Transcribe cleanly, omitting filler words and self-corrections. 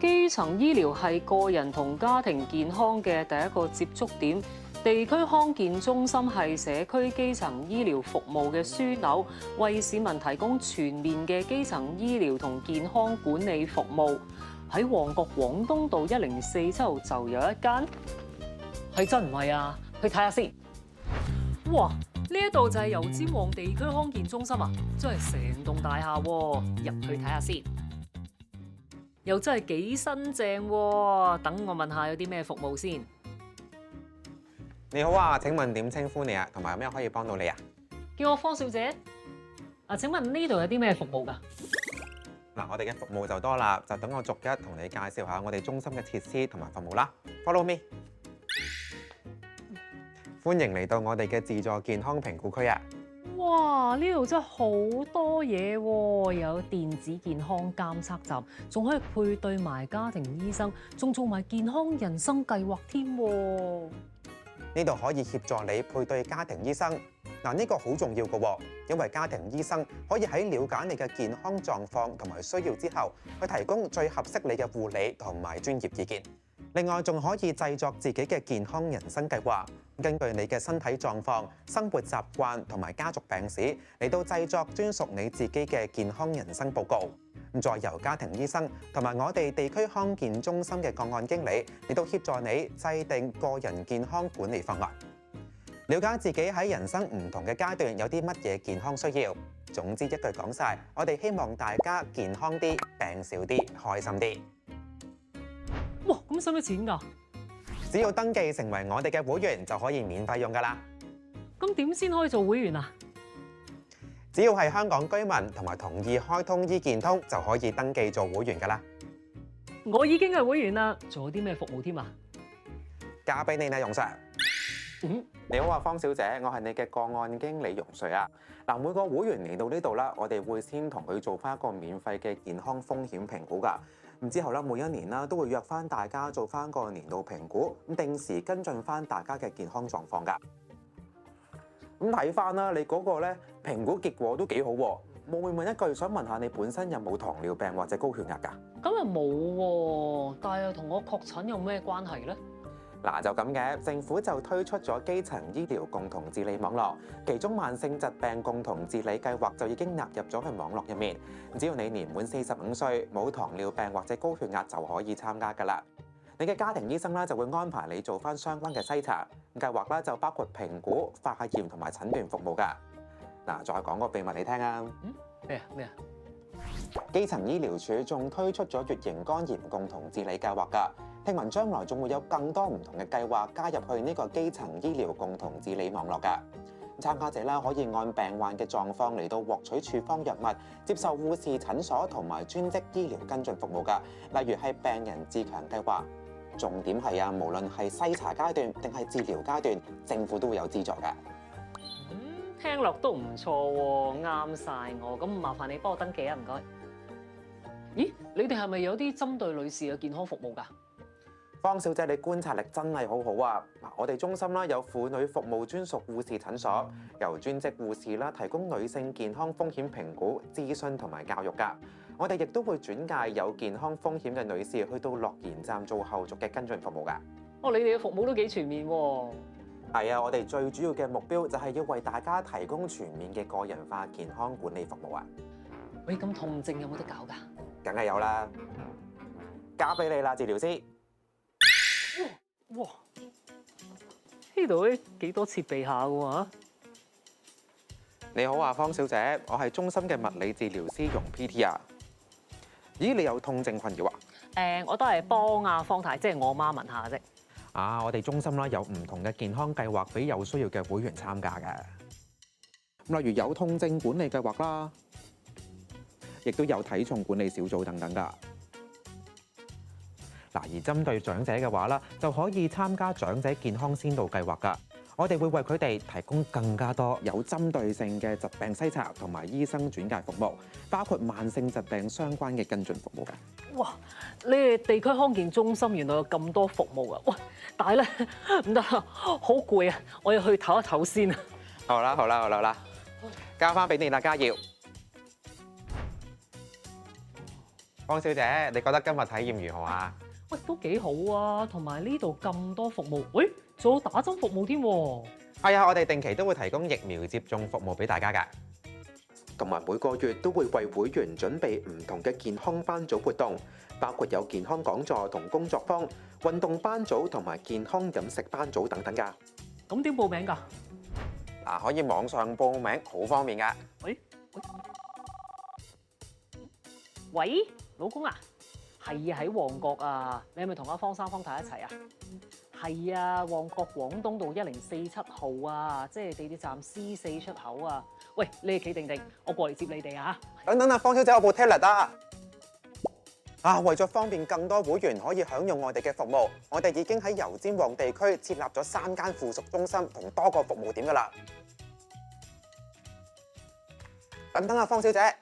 基層醫療係個人同家庭健康嘅第一個接觸點，地區康健中心係社區基層醫療服務嘅樞紐，為市民提供全面嘅基層醫療同健康管理服務。喺旺角廣東道1047號就有一間，係真唔係啊？去睇下先。哇！呢一度就係油尖旺地區康健中心啊，真係成棟大廈喎，入去睇下先。又真係幾新淨喎，等我問下有啲咩服務先。你好啊，請問點稱呼你啊？同埋有咩可以幫到你啊？叫我方小姐。請問呢度有啲咩服務㗎？嗱，我哋嘅服務就多啦，就等我逐一同你介紹下我哋中心嘅設施同埋服務啦。Follow me。歡迎嚟到我哋嘅自助健康評估區啊！哇！呢度真係好多嘢喎，有電子健康監測站，仲可以配對埋家庭醫生，仲做埋健康人生計劃添喎。呢度可以協助你配對家庭醫生。嗱，呢個好重要嘅喎，因為家庭醫生可以喺了解你嘅健康狀況同埋需要之後，去提供最合適你嘅護理同埋專業意見。另外，仲可以製作自己嘅健康人生計劃，根據你嘅身體狀況、生活習慣同埋家族病史嚟到製作專屬你自己嘅健康人生報告。再由家庭醫生同埋我哋地區康健中心嘅個案經理嚟到協助你制定個人健康管理方案，了解自己喺人生唔同嘅階段有啲乜嘢健康需要。總之一句講晒，我哋希望大家健康啲、病少啲、開心啲。哇！咁使唔使錢㗎？只要登記成為我哋嘅會員就可以免費用㗎啦。咁點先可以做會員啊？只要係香港居民同埋同意開通醫健通就可以登記做會員㗎啦。我已經係會員啦，仲有啲咩服務添啊？交俾你啦，容 Sir。你好啊，方小姐，我係你嘅個案經理容瑞啊。嗱，每個會員嚟到呢度啦，我哋會先同佢做翻一個免費嘅健康風險評估㗎。咁之後咧，每一年啦都會約翻大家做翻個年度評估，咁定時跟進翻大家嘅健康狀況㗎。咁睇翻啦，你嗰個咧評估結果都幾好喎。冒昧問一句，想問下你本身有冇糖尿病或者高血壓㗎？咁又冇喎，但係又同我確診有咩關係咧？嗱，就咁嘅，政府就推出咗基層醫療共同治理網絡，其中慢性疾病共同治理計劃就已經納入咗去網絡入面。只要你年滿45歲，冇糖尿病或者高血壓就可以參加㗎啦。你嘅家庭醫生咧就會安排你做翻相關嘅篩查，計劃咧就包括評估、化驗同埋診斷服務㗎。嗱，再講個秘密你聽啊！咩啊？基層醫療署仲推出咗乙型肝炎共同治理計劃㗎。聽聞將來仲會有更多唔同嘅計劃加入去呢個基層醫療共同治理網絡㗎。參加者啦可以按病患嘅狀況嚟到獲取處方藥物，接受護士診所同埋專職醫療跟進服務㗎。例如係病人自強計劃。重點係啊，無論係篩查階段定係治療階段，政府都會有資助㗎。聽落都唔錯喎，啱晒我。咁麻煩你幫我登記啊，唔該。咦，你哋係咪有啲針對女士嘅健康服務㗎？方小姐，你觀察力真係好好啊！嗱，我哋中心啦有婦女服務專屬護士診所，由專職護士啦提供女性健康風險評估、諮詢同埋教育㗎。我哋亦都會轉介有健康風險嘅女士去到樂賢站做後續嘅跟進服務㗎。哦，你哋嘅服務都幾全面喎。係啊，我哋最主要嘅目標就係要為大家提供全面嘅個人化健康管理服務啊！喂，咁痛症有冇得搞㗎？梗係有啦，交俾你啦，治療師。哇！呢度咧幾多設備下嘅喎。你好啊，方小姐，我係中心嘅物理治療師容 PT 啊。咦，你有痛症困擾啊？我都係幫阿方太，即係我媽問下啫。啊，我哋中心啦有唔同嘅健康計劃俾有需要嘅會員參加嘅。例如有痛症管理計劃啦，亦都有體重管理小組等等㗎。嗱，而針對長者嘅話啦，就可以參加長者健康先導計劃㗎。我哋會為佢哋提供更加多有針對性嘅疾病篩查同埋醫生轉介服務，包括慢性疾病相關嘅跟進服務㗎。哇！你哋地區康健中心原來有咁多服務啊！喂，但係咧唔得啦，好攰啊！我要去唞一唞先啊！好啦，交翻俾你啦，嘉耀。方小姐，你覺得今日體驗如何啊？喂，都幾好啊，同埋呢度咁多服務，喂，仲有打針服務添喎。係啊，我哋定期都會提供疫苗接種服務俾大家㗎。同埋每個月都會為會員準備唔同嘅健康班組活動，包括有健康講座同工作坊、運動班組同埋健康飲食班組等等㗎。咁點報名㗎？嗱，可以網上報名，好方便㗎。喂，老公啊，係啊，喺旺角啊，你係咪同阿方生方太一齊啊？係啊，旺角廣東道1047號啊，即係地鐵站 C4 出口啊。喂，你哋企定定，我過嚟接你哋啊！等等啊，方小姐，我部 tablet 啊！為咗方便更多會員可以享用我哋嘅服務，我哋已經喺油尖旺地區設立咗3間附屬中心同多個服務點㗎啦。等等啊，方小姐。